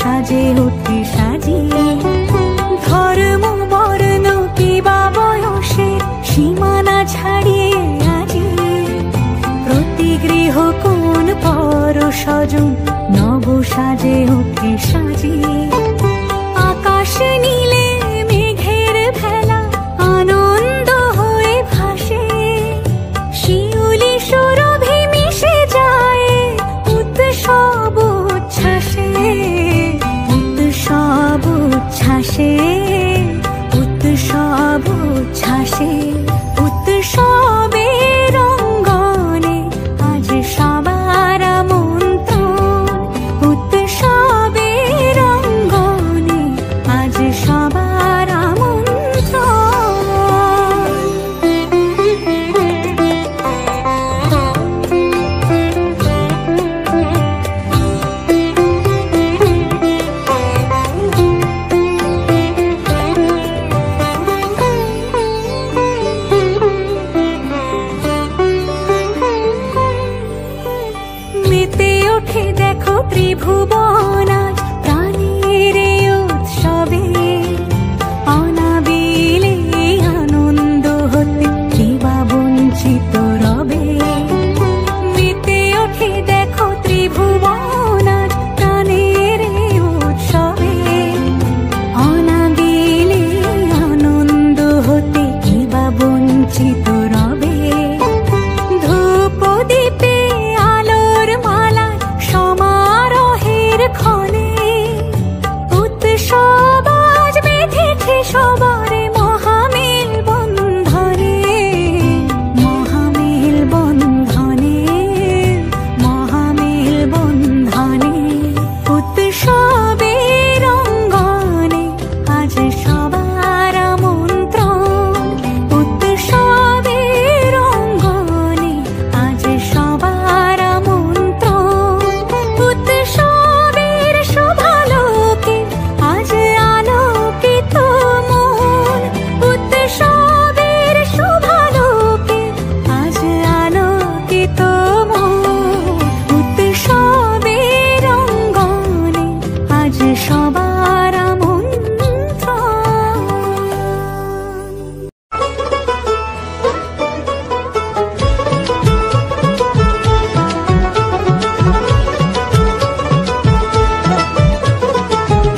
সাজে ওঠে সাজিয়ে। ধর্ম বর্ণ কিবা বয়সের সীমানা ছাড়িয়ে আজি প্রতি গৃহ কোন পর স্বজন নব সাজে ওঠে সাজিয়ে। আকাশ নীলে মেঘের ভেলা আনন্দ হয়ে ভাসে, শিউলি সুরভি মিশে যায় উৎসব উচ্ছ্বাসে। উৎসব উচ্ছ্বাসে, উৎসব উচ্ছ্বাসে, উৎসবের অঙ্গনে আজ সবার আমন্ত্রণ। উৎসবের অঙ্গনে আজ সবার মেতে ওঠে দেখো ত্রিভুবন আজ প্রাণের উৎসবে। অনাবিলে আনন্দ হতে কিবা বঞ্চিত রবে। মেতে ওঠে দেখো ত্রিভুবন আজ প্রাণের উৎসবে। অনাবিলে আনন্দ হতে কিবা বঞ্চিত রবে। ধূপ দীপে আলোর মালা সমারোহের ক্ষণে উৎসব আজ বেঁধেছে সবার মহামেল বন্ধনে। মহামেল বন্ধনে, মহামেল বন্ধনে, উৎসবের অঙ্গনে আজ সবার আমন্ত্রণ। উৎসবের অঙ্গনে আজ সবার আমন্ত্রণ। উৎসবের শোভালোকে আজ আলোকিত মন। উৎসবের শোভালোকে আজ আলোকিত মন। উৎসবের অঙ্গনে আজ সবার আমন্ত্রণ।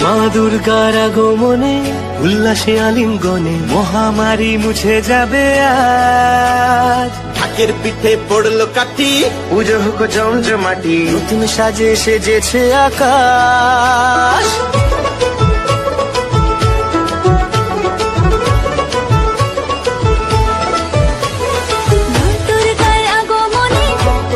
মা দুর্গার আগমনে উল্লাসে আলিঙ্গনে মহামারী মুছে যাবে আজ। ঢাকের পিঠে পড়লো কাঠি, পুজো হোক জমজমাটি, নতুন সাজে সেজেছে আকাশ। দুর্গার আগমনে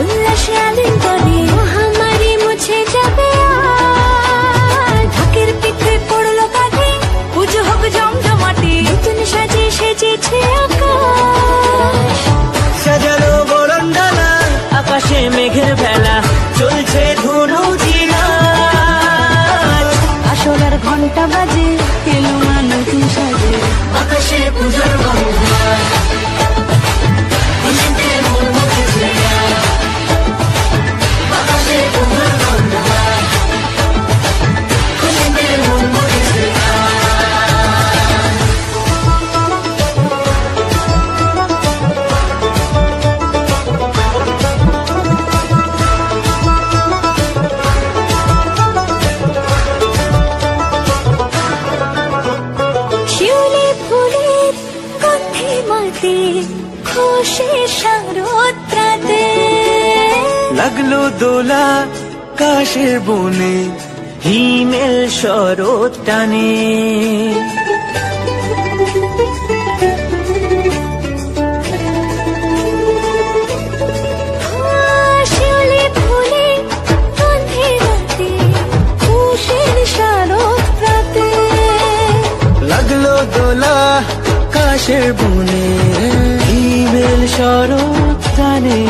উল্লাসে আলিঙ্গনে মহামারী মুছে যাবে আজ। ঢাকের পিঠে পড়লো কাঠি, পুজো হোক জমজমাটি, নতুন সাজে সেজেছে আকাশ। সাজানো বরণডালা, আকাশে মেঘের ভেলা, চলছে ধনু জিনাজ। আসরের ঘন্টা বাজে এলো মা নতুন সাজে, আকাশে পূজার বন্ধন, খুশিতে মন মুখেছে আজ। আকাশে পূজার বন্ধন, খুশিতে মন মুখেছে আজ। শিউলি ফুলের গন্ধে মাতে খুশির শারদরাতে। লাগলো দোলা কাশের বনে, হিমেল শরৎ টানে। শিউলি ফুলের গন্ধে মাতে খুশির শারদরাতে। লাগলো দোলা কাশের বনে, হিমেল শরৎ টানে।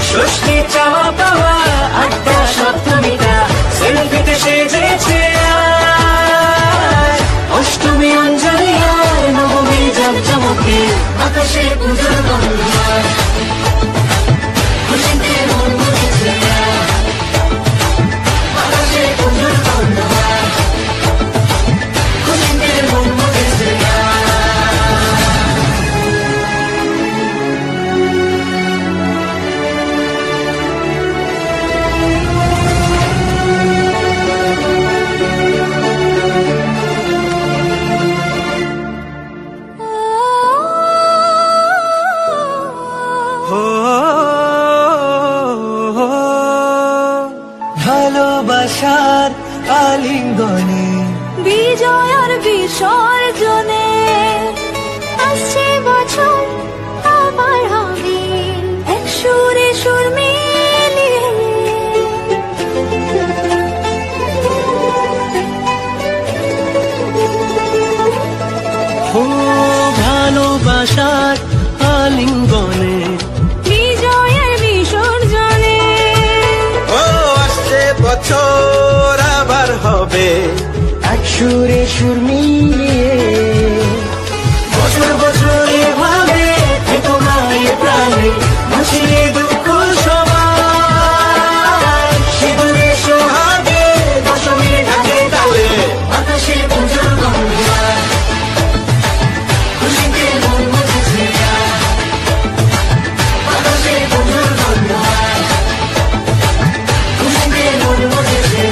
ষষ্ঠী চাওয়া পাওয়া আড্ডা সপ্তমীটা সেলফিতে সেজেছে আজ। অষ্টমী অঞ্জলি আর নবমী জাঁকজমকে আকাশে পুজোর বন্ধন, খুশিতে মন মুখেছে আজ। আকাশে পুজোর বন্ধন। আলিঙ্গনে বিজয় আর বিসর্জনে আসছে বছর আবার হবে এক সুরে সুর মিলিয়ে। ও ভালোবাসার আলিঙ্গনে বিজয় আর বিসর্জনে ও আসছে বছর আবার হবে এক সুরে সুর মিলিয়ে। বছর বছর এভাবে থেকো না এ প্রাণে ভাসিয়ে দুঃখ সবাই সিঁদুরে সোহাগে দশমী ঢাকে তালে আকাশে পুজোর গঙ্গা খুশিতে মন মুছেছে আকাশে পুজোর গঙ্গা খুশিতে মন মুছেছে।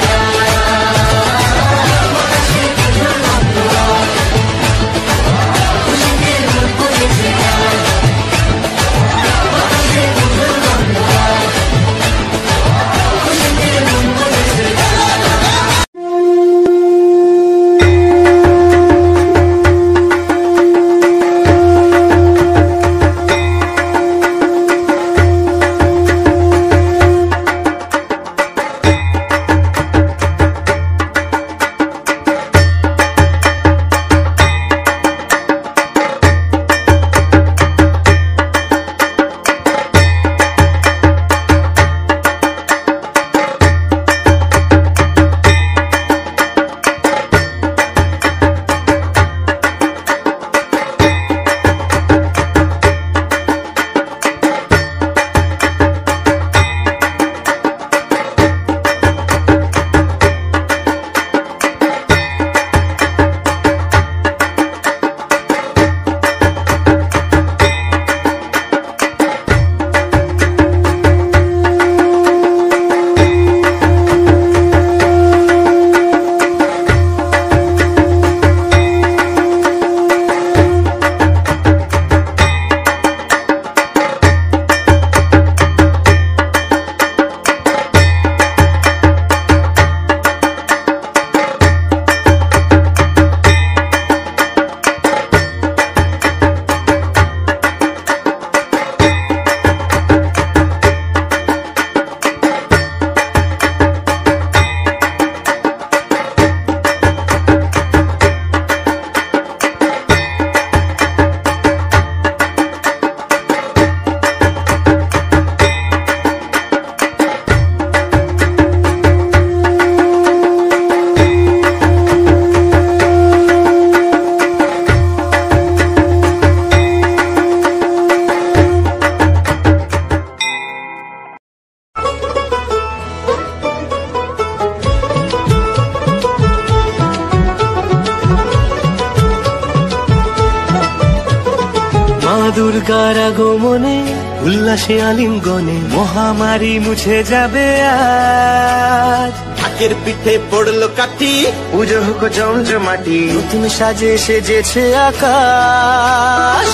দুর্গার আগমনে উল্লাসে আলিঙ্গনে মহামারী মুছে যাবে আজ। ঢাকের পিঠে পড়লো কাঠি পুজো হোক জমজমাটি নতুন সাজে সেজেছে আকাশ।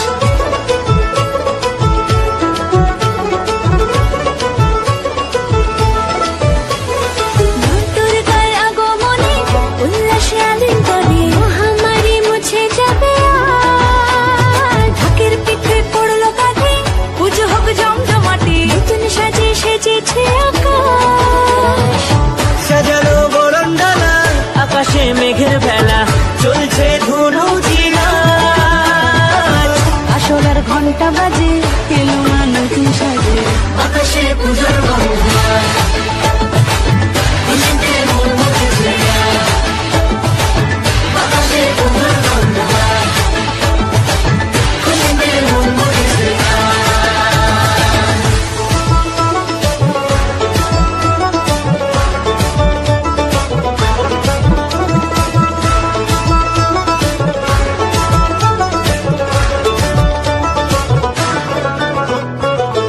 দুর্গার আগমনে উল্লাসে আলিঙ্গনে মহামারী মুছে যাবে আজ। ঢাকের পিঠে পড়লো কাঠি পুজো হোক জমজমাটি নতুন সাজে সেজেছে আকাশ। সাজানো বরণডালা আকাশে মেঘের বেলা চলছে ধুনু ঝিনার। আসলার ঘন্টা বাজে এলো না নতুন সাজে আকাশে পুজোর গঙ্গা খুশিতে মন মুছেছে আকাশে পুজোর গঙ্গা খুশিতে মন মুছেছে।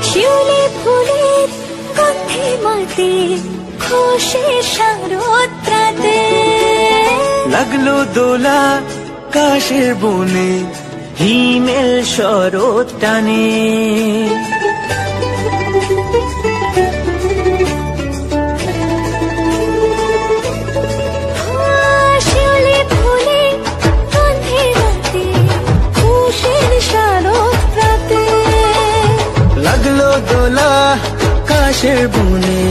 শিউলি ফুলের গন্ধে মাতে খুশি শারদরাতে লাগলো দোলা কাশের বনে হিমেল শরৎ টানে। আকাশের বনে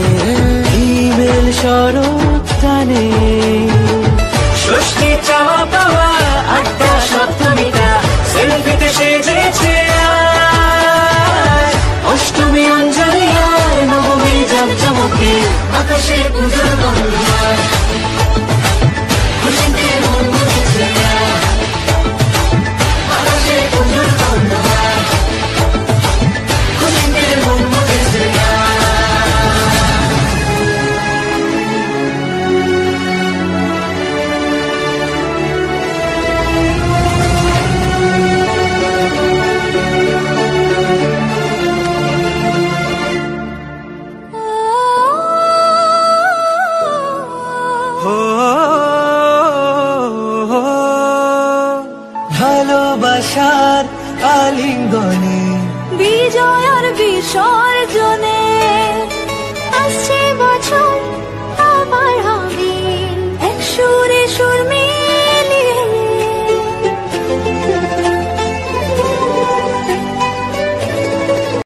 হিমেল শরৎ টানে ষষ্ঠী চাওয়া পাওয়া আড্ডা সপ্তমীটা সেলফিতে সেজেছে আজ। অষ্টমী অঞ্জলি আর নবমী জাঁকজমকে আকাশে পুজোর গন্ধ খুশিতে মন মুখেছে আকাশে পুজোর গন্ধ খুশিতে মন মুখেছে ভালোবাসার আলিঙ্গনে বিজয় আর বিসর্জন